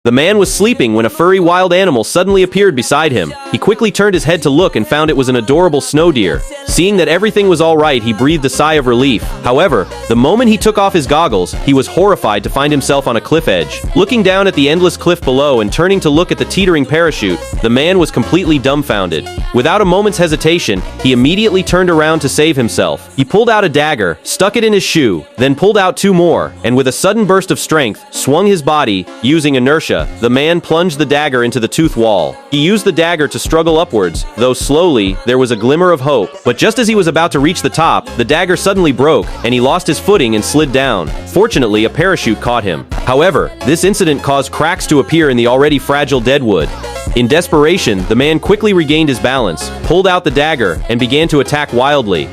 The man was sleeping when a furry wild animal suddenly appeared beside him. He quickly turned his head to look and found it was an adorable snow deer. Seeing that everything was all right, he breathed a sigh of relief. However, the moment he took off his goggles, he was horrified to find himself on a cliff edge. Looking down at the endless cliff below and turning to look at the teetering parachute, the man was completely dumbfounded. Without a moment's hesitation, he immediately turned around to save himself. He pulled out a dagger, stuck it in his shoe, then pulled out two more, and with a sudden burst of strength, swung his body. Using inertia, the man plunged the dagger into the tooth wall. He used the dagger to struggle upwards, though slowly, there was a glimmer of hope. But just as he was about to reach the top, the dagger suddenly broke, and he lost his footing and slid down. Fortunately, a parachute caught him. However, this incident caused cracks to appear in the already fragile deadwood. In desperation, the man quickly regained his balance, pulled out the dagger, and began to attack wildly.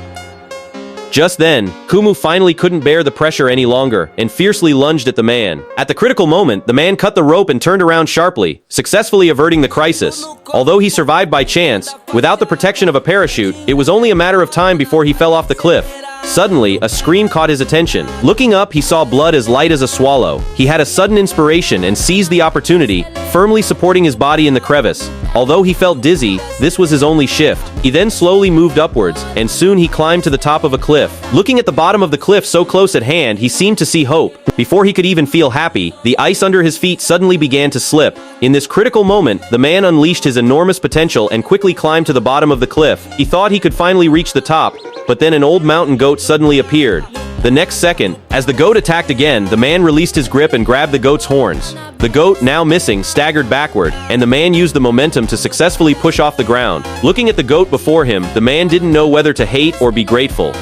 Just then, Kumu finally couldn't bear the pressure any longer, and fiercely lunged at the man. At the critical moment, the man cut the rope and turned around sharply, successfully averting the crisis. Although he survived by chance, without the protection of a parachute, it was only a matter of time before he fell off the cliff. Suddenly, a scream caught his attention. Looking up, he saw blood as light as a swallow. He had a sudden inspiration and seized the opportunity, firmly supporting his body in the crevice. Although he felt dizzy, this was his only shift. He then slowly moved upwards, and soon he climbed to the top of a cliff. Looking at the bottom of the cliff so close at hand, he seemed to see hope. Before he could even feel happy, the ice under his feet suddenly began to slip. In this critical moment, the man unleashed his enormous potential and quickly climbed to the bottom of the cliff. He thought he could finally reach the top, but then an old mountain goat suddenly appeared. The next second, as the goat attacked again, the man released his grip and grabbed the goat's horns. The goat, now missing, staggered backward, and the man used the momentum to successfully push off the ground. Looking at the goat before him, the man didn't know whether to hate or be grateful.